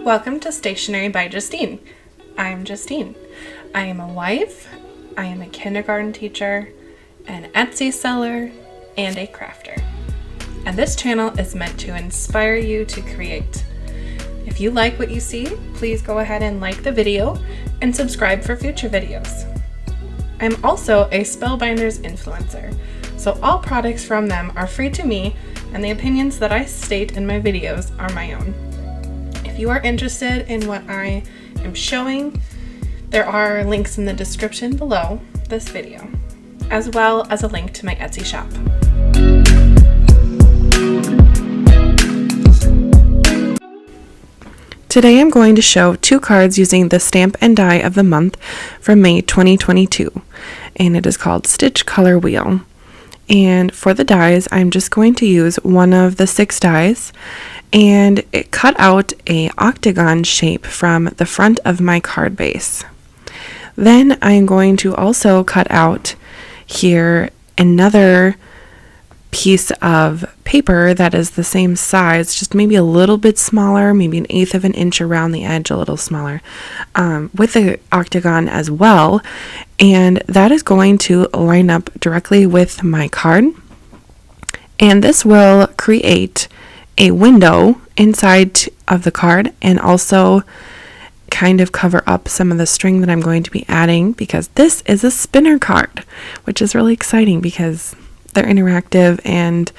Welcome to Stationery by Justine. I'm Justine. I am a wife, I am a kindergarten teacher, an Etsy seller, and a crafter. And this channel is meant to inspire you to create. If you like what you see, please go ahead and like the video and subscribe for future videos. I'm also a Spellbinders influencer, so all products from them are free to me, and the opinions that I state in my videos are my own. If you are interested in what I am showing, there are links in the description below this video, as well as a link to my Etsy shop. Today I'm going to show 2 cards using the Stamp and Die of the Month from May 2022, and it is called Stitch Color Wheel. And for the dies, I'm just going to use one of the 6 dies, and it cut out a octagon shape from the front of my card base. Then I'm going to also cut out here another piece of paper that is the same size, just maybe a little bit smaller, maybe 1/8 of an inch around the edge, a little smaller, with the octagon as well. And that is going to line up directly with my card. And this will create a window inside of the card and also kind of cover up some of the string that I'm going to be adding, because this is a spinner card, which is really exciting because they're interactive and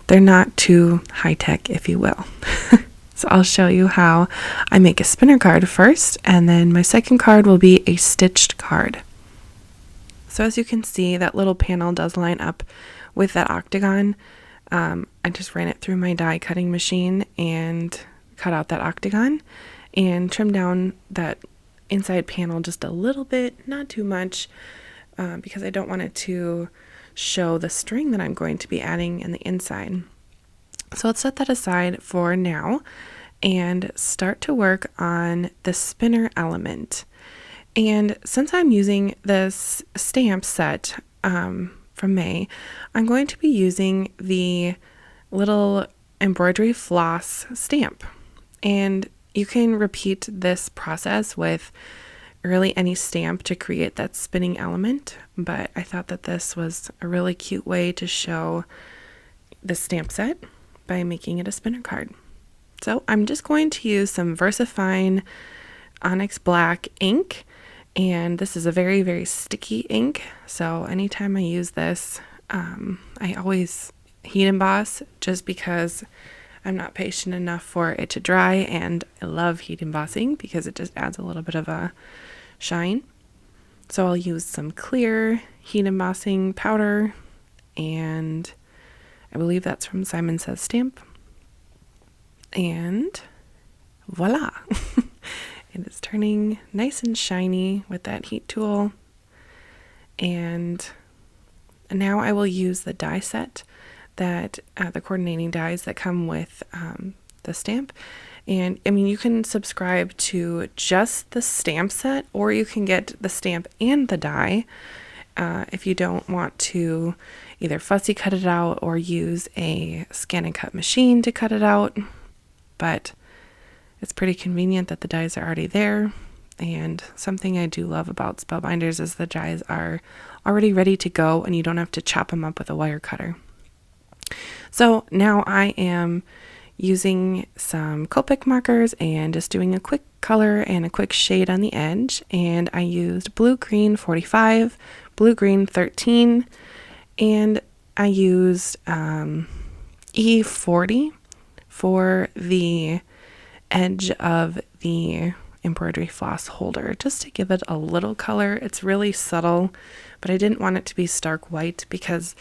they're not too high-tech, if you will. So I'll show you how I make a spinner card first, and then my second card will be a stitched card. So as you can see, that little panel does line up with that octagon. I just ran it through my die cutting machine and cut out that octagon and trimmed down that inside panel just a little bit, not too much, because I don't want it to show the string that I'm going to be adding in the inside. So let's set that aside for now and start to work on the spinner element. And since I'm using this stamp set from May, I'm going to be using the little embroidery floss stamp. And you can repeat this process with really any stamp to create that spinning element, but I thought that this was a really cute way to show the stamp set by making it a spinner card. So I'm just going to use some VersaFine Onyx Black ink, and this is a very, very sticky ink, so anytime I use this, I always heat emboss just because I'm not patient enough for it to dry, and I love heat embossing because it just adds a little bit of a shine. So I'll use some clear heat embossing powder, and I believe that's from Simon Says Stamp, and voila. It is turning nice and shiny with that heat tool. And now I will use the die set that the coordinating dies that come with the stamp. And I mean, you can subscribe to just the stamp set, or you can get the stamp and the die if you don't want to either fussy cut it out or use a scan and cut machine to cut it out. But it's pretty convenient that the dies are already there. And something I do love about Spellbinders is the dies are already ready to go and you don't have to chop them up with a wire cutter. So now I am using some Copic markers and just doing a quick color and a quick shade on the edge. And I used blue-green 45, blue-green 13, and I used E40 for the edge of the embroidery floss holder, just to give it a little color. It's really subtle, but I didn't want it to be stark white because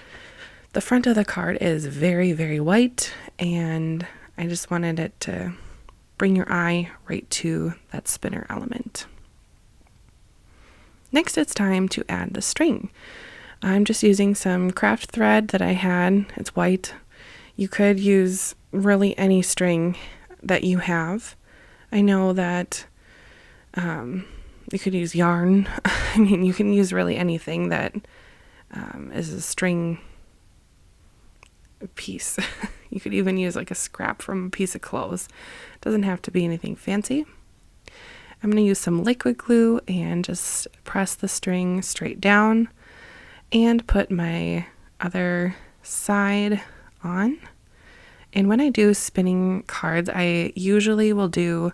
the front of the card is very, very white, and I just wanted it to bring your eye right to that spinner element. Next, it's time to add the string. I'm just using some craft thread that I had. It's white. You could use really any string that you have. I know that you could use yarn. I mean, you can use really anything that is a string piece. You could even use like a scrap from a piece of clothes. It doesn't have to be anything fancy. I'm going to use some liquid glue and just press the string straight down and put my other side on. And when I do spinning cards, I usually will do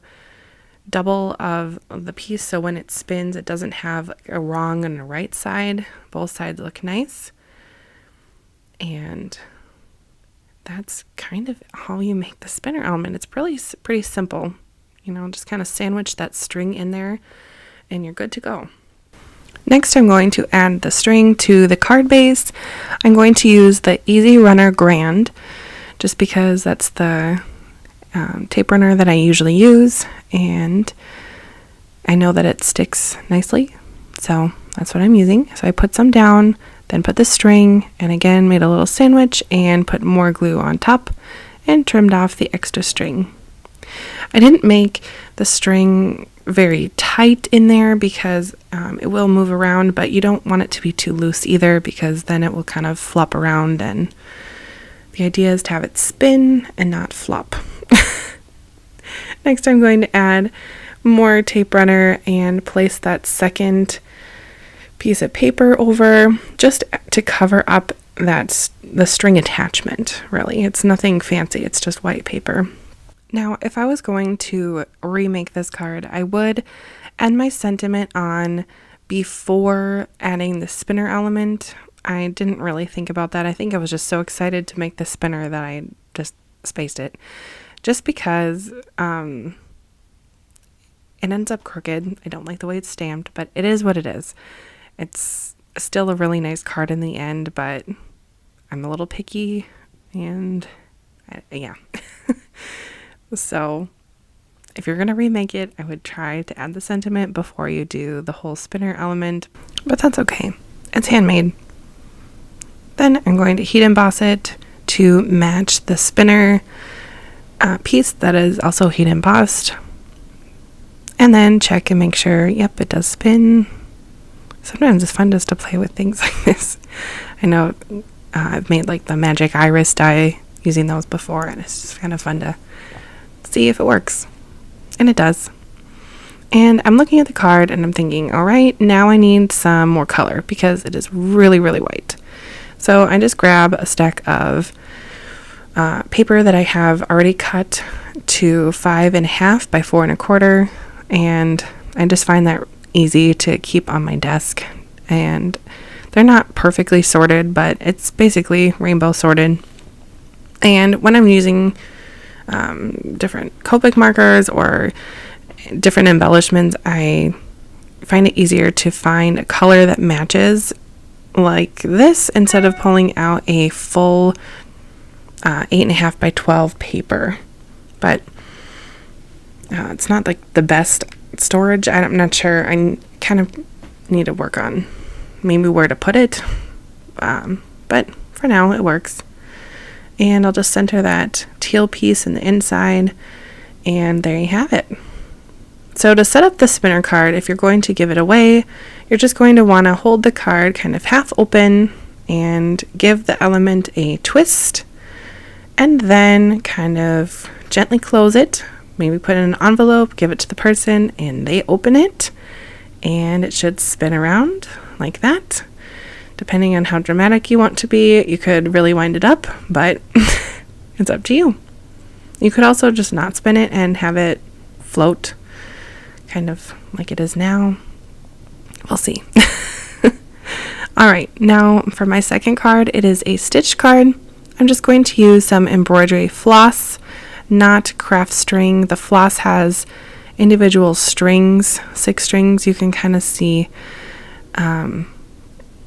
double of the piece, so when it spins it doesn't have a wrong and a right side. Both sides look nice. And that's kind of how you make the spinner element. It's pretty simple. Just kind of sandwich that string in there and you're good to go. Next, I'm going to add the string to the card base. I'm going to use the Easy Runner Grand just because that's the tape runner that I usually use, and I know that it sticks nicely, so that's what I'm using. So I put some down, then put the string, and again made a little sandwich and put more glue on top and trimmed off the extra string. I didn't make the string very tight in there because it will move around, but you don't want it to be too loose either because then it will kind of flop around, and the idea is to have it spin and not flop. Next, I'm going to add more tape runner and place that second piece of paper over just to cover up the string attachment. Really, it's nothing fancy, it's just white paper. Now, if I was going to remake this card, I would add my sentiment on before adding the spinner element. I didn't really think about that. I think I was just so excited to make the spinner that I just spaced it. Just because it ends up crooked. I don't like the way it's stamped, but it is what it is. It's still a really nice card in the end, but I'm a little picky, and yeah. So if you're going to remake it, I would try to add the sentiment before you do the whole spinner element, but that's okay. It's handmade. Then I'm going to heat emboss it to match the spinner piece that is also heat embossed, and then check and make sure, yep, it does spin. Sometimes it's fun just to play with things like this. I know I've made like the magic iris die using those before, and it's just kind of fun to see if it works, and it does. And I'm looking at the card and I'm thinking, all right, now I need some more color because it is really, really white. So I just grab a stack of paper that I have already cut to 5.5 by 4.25, and I just find that easy to keep on my desk. And they're not perfectly sorted, but it's basically rainbow sorted. And when I'm using different Copic markers or different embellishments, I find it easier to find a color that matches like this instead of pulling out a full 8.5 by 12 paper. But it's not like the best storage. I'm not sure. I kind of need to work on maybe where to put it, but for now it works. And I'll just center that teal piece in the inside, and there you have it. So to set up the spinner card, if you're going to give it away, you're just going to want to hold the card kind of half open and give the element a twist, and then kind of gently close it. Maybe put in an envelope, give it to the person, and they open it, and it should spin around like that. Depending on how dramatic you want to be, you could really wind it up, but it's up to you. You could also just not spin it and have it float, kind of like it is now. We'll see. All right, now for my second card, it is a stitch card. I'm just going to use some embroidery floss, not craft string. The floss has individual strings, 6 strings. You can kind of see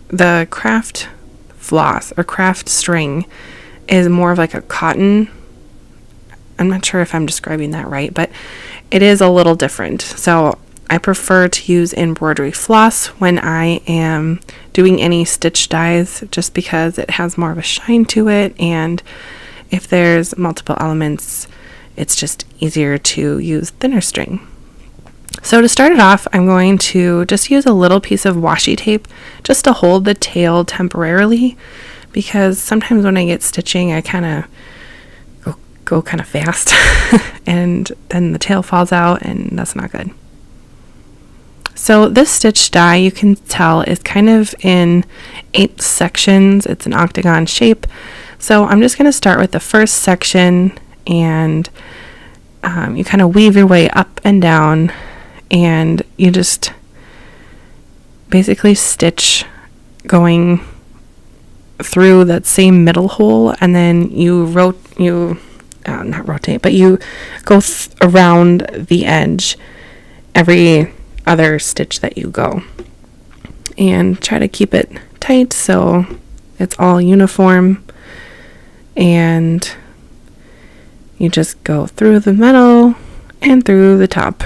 the craft floss or craft string is more of like a cotton. I'm not sure if I'm describing that right, but it is a little different. So I prefer to use embroidery floss when I am doing any stitch dies, just because it has more of a shine to it, and if there's multiple elements, it's just easier to use thinner string. So to start it off, I'm going to just use a little piece of washi tape just to hold the tail temporarily, because sometimes when I get stitching, I kind of go kind of fast and then the tail falls out, and that's not good. So this stitch die, you can tell, is kind of in 8 sections. It's an octagon shape. So I'm just going to start with the first section, and you kind of weave your way up and down, and you just basically stitch going through that same middle hole, and then you not rotate, but you go around the edge every other stitch that you go, and try to keep it tight so it's all uniform. And you just go through the middle and through the top,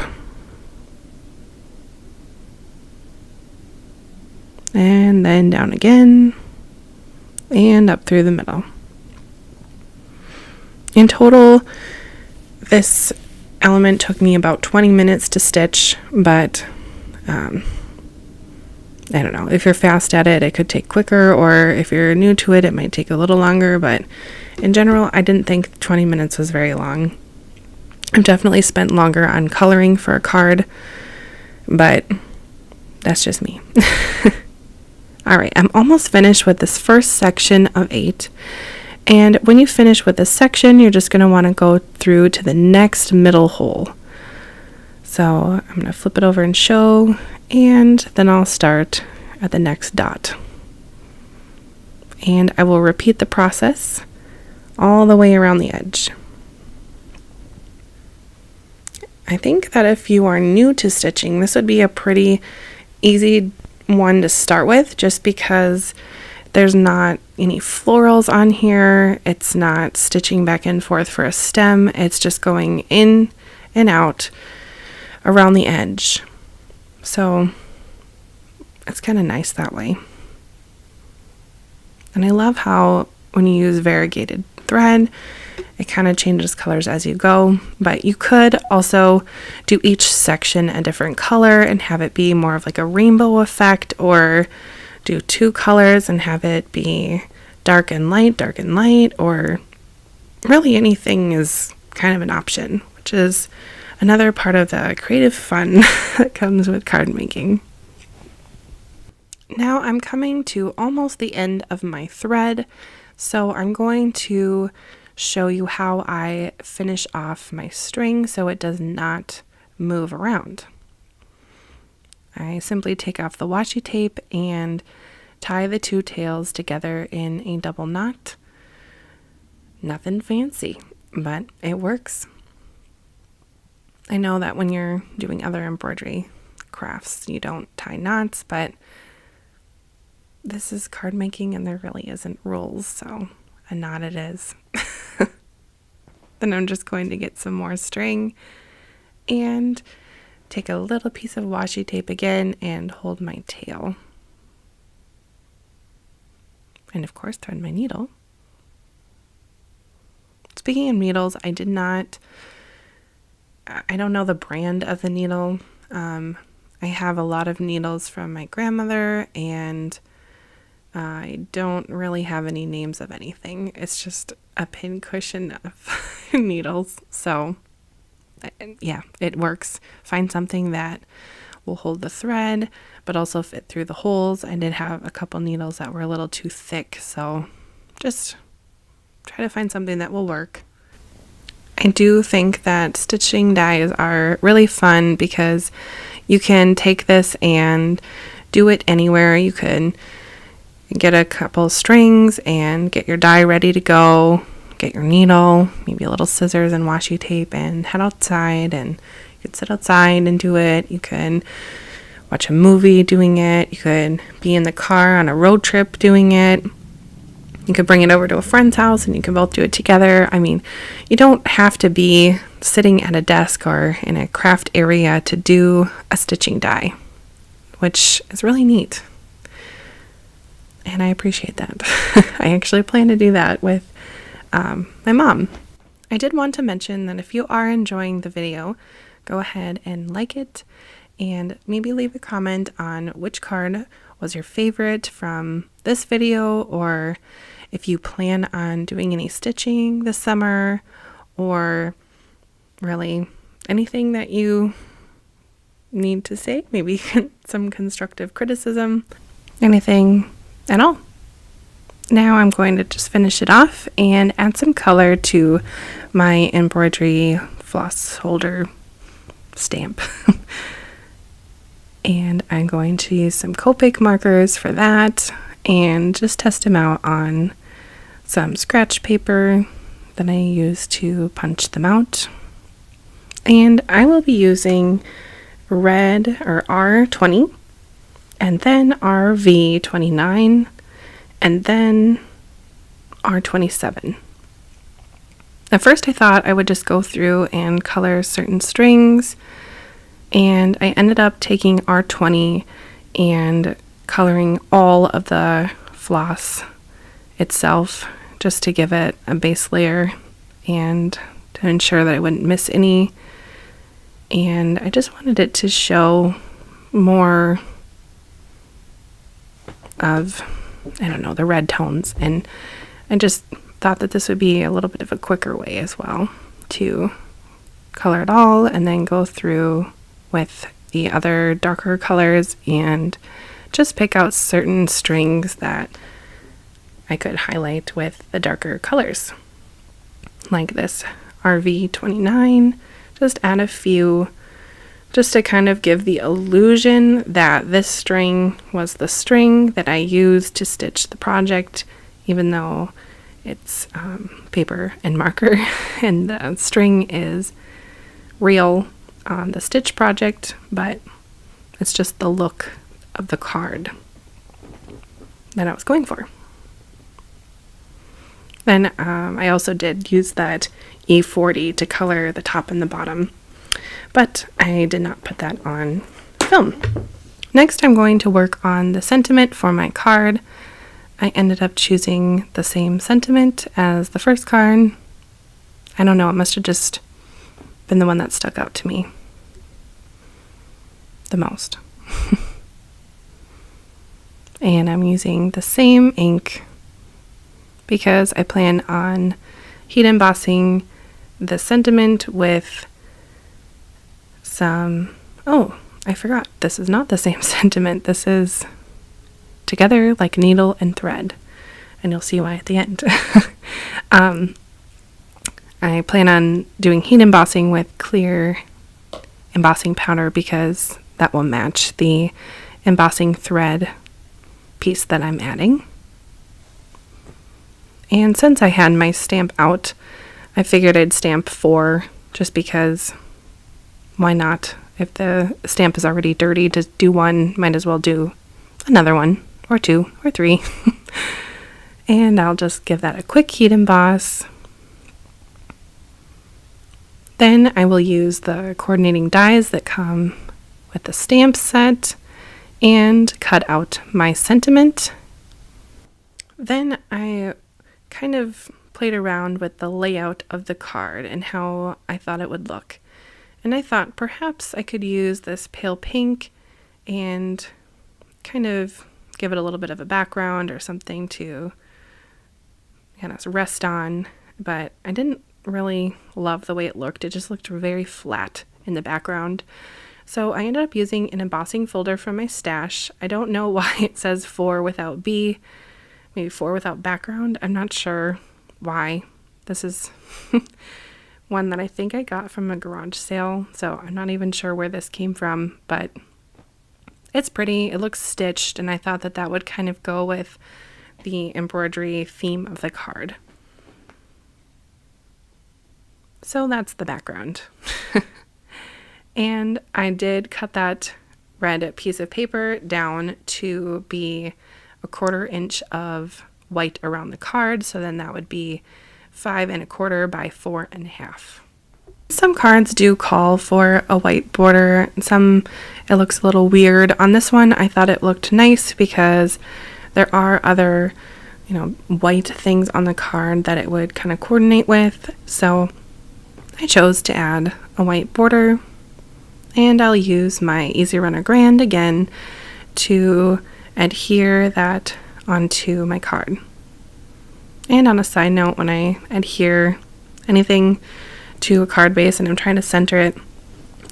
and then down again and up through the middle. In total, this element took me about 20 minutes to stitch, but I don't know. If you're fast at it, it could take quicker, or if you're new to it, it might take a little longer, but in general, I didn't think 20 minutes was very long. I've definitely spent longer on coloring for a card, but that's just me. Alright, I'm almost finished with this first section of 8. And when you finish with this section, you're just going to want to go through to the next middle hole. So I'm going to flip it over and show, and then I'll start at the next dot. And I will repeat the process all the way around the edge. I think that if you are new to stitching, this would be a pretty easy one to start with, just because there's not any florals on here. It's not stitching back and forth for a stem. It's just going in and out around the edge. So it's kind of nice that way. And I love how when you use variegated thread, it kind of changes colors as you go. But you could also do each section a different color and have it be more of like a rainbow effect, or do 2 colors and have it be dark and light, or really anything is kind of an option, which is another part of the creative fun that comes with card making. Now I'm coming to almost the end of my thread, so I'm going to show you how I finish off my string so it does not move around. I simply take off the washi tape and tie the 2 tails together in a double knot. Nothing fancy, but it works. I know that when you're doing other embroidery crafts, you don't tie knots, but this is card making and there really isn't rules, so a knot it is. Then I'm just going to get some more string and take a little piece of washi tape again and hold my tail. And of course, thread my needle. Speaking of needles, I don't know the brand of the needle. I have a lot of needles from my grandmother, and I don't really have any names of anything. It's just a pin cushion of needles. So yeah, it works. Find something that will hold the thread but also fit through the holes. I did have a couple needles that were a little too thick, so just try to find something that will work. I do think that stitching dies are really fun because you can take this and do it anywhere. You could get a couple strings and get your die ready to go, get your needle, maybe a little scissors and washi tape, and head outside, and you could sit outside and do it. You could watch a movie doing it. You could be in the car on a road trip doing it. You could bring it over to a friend's house and you can both do it together. I mean, you don't have to be sitting at a desk or in a craft area to do a stitching die, which is really neat. And I appreciate that. I actually plan to do that with my mom. I did want to mention that if you are enjoying the video, go ahead and like it and maybe leave a comment on which card was your favorite from this video, or if you plan on doing any stitching this summer, or really anything that you need to say, maybe some constructive criticism, anything at all. Now I'm going to just finish it off and add some color to my embroidery floss holder stamp. And I'm going to use some Copic markers for that and just test them out on some scratch paper that I use to punch them out. And I will be using red or R20 and then RV29 and then R27. At first I thought I would just go through and color certain strings, and I ended up taking R20 and coloring all of the floss itself just to give it a base layer and to ensure that I wouldn't miss any. And I just wanted it to show more of, I don't know, the red tones. And I just thought that this would be a little bit of a quicker way as well to color it all and then go through with the other darker colors and just pick out certain strings that I could highlight with the darker colors. Like this RV29, just add a few just to kind of give the illusion that this string was the string that I used to stitch the project, even though it's paper and marker and the string is real on the stitch project, but it's just the look of the card that I was going for. Then I also did use that E40 to color the top and the bottom, but I did not put that on film. Next, I'm going to work on the sentiment for my card. I ended up choosing the same sentiment as the first card. I don't know, it must have just been the one that stuck out to me the most. And I'm using the same ink because I plan on heat embossing the sentiment with some, oh, I forgot, this is not the same sentiment. This is together like needle and thread, and you'll see why at the end. I plan on doing heat embossing with clear embossing powder because that will match the embossing thread piece that I'm adding. And since I had my stamp out, I figured I'd stamp 4 just because why not? If the stamp is already dirty to do one, might as well do another one or 2 or 3. And I'll just give that a quick heat emboss. Then I will use the coordinating dies that come with the stamp set and cut out my sentiment. Then I kind of played around with the layout of the card and how I thought it would look. And I thought perhaps I could use this pale pink and kind of give it a little bit of a background or something to kind of rest on, but I didn't really love the way it looked. It just looked very flat in the background. So I ended up using an embossing folder from my stash. I don't know why it says 4 without B, maybe 4 without background. I'm not sure why. This is one that I think I got from a garage sale, so I'm not even sure where this came from, but it's pretty. It looks stitched, and I thought that that would kind of go with the embroidery theme of the card. So that's the background. And I did cut that red piece of paper down to be 1/4 inch of white around the card, so then that would be 5 1/4 by 4 1/2. Some cards do call for a white border. Some it looks a little weird. On this one, I thought it looked nice because there are other, white things on the card that it would kind of coordinate with. So I chose to add a white border, and I'll use my Easy Runner Grand again to adhere that onto my card. And on a side note, when I adhere anything to a card base and I'm trying to center it,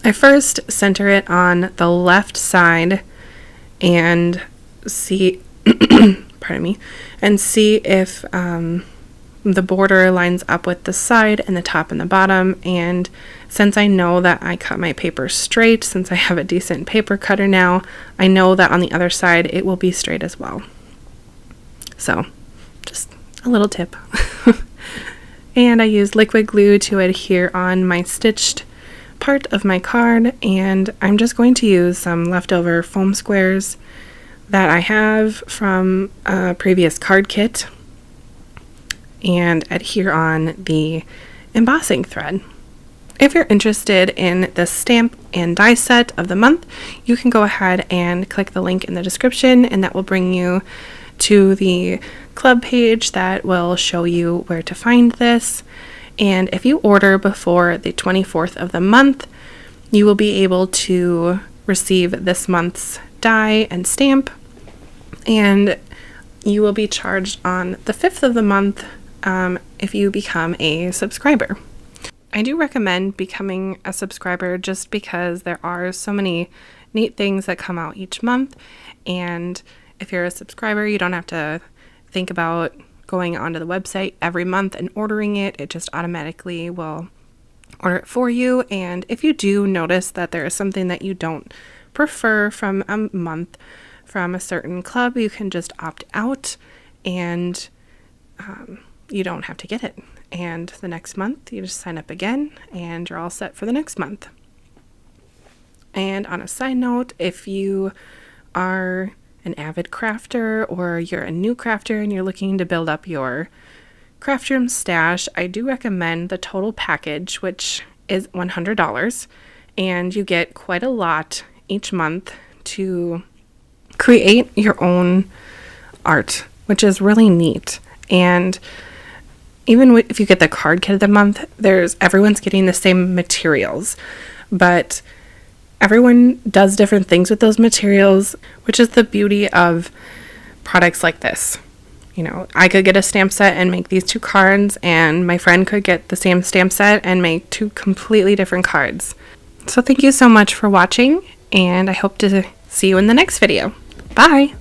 I first center it on the left side and see, pardon me, and see if the border lines up with the side and the top and the bottom. And since I know that I cut my paper straight, since I have a decent paper cutter now, I know that on the other side it will be straight as well. So just a little tip. And I used liquid glue to adhere on my stitched part of my card, and I'm just going to use some leftover foam squares that I have from a previous card kit and adhere on the embossing thread. If you're interested in the stamp and die set of the month, you can go ahead and click the link in the description, and that will bring you to the club page that will show you where to find this. And if you order before the 24th of the month, you will be able to receive this month's die and stamp, and you will be charged on the 5th of the month if you become a subscriber. I do recommend becoming a subscriber just because there are so many neat things that come out each month, and if you're a subscriber, you don't have to think about going onto the website every month and ordering it. It just automatically will order it for you. And if you do notice that there is something that you don't prefer from a month from a certain club, you can just opt out and you don't have to get it. And the next month you just sign up again and you're all set for the next month. And on a side note, if you are an avid crafter or you're a new crafter and you're looking to build up your craft room stash, I do recommend the total package, which is $100, and you get quite a lot each month to create your own art, which is really neat. And even if you get the card kit of the month, everyone's getting the same materials, but everyone does different things with those materials, which is the beauty of products like this. You know, I could get a stamp set and make these 2 cards, and my friend could get the same stamp set and make 2 completely different cards. So thank you so much for watching, and I hope to see you in the next video. Bye!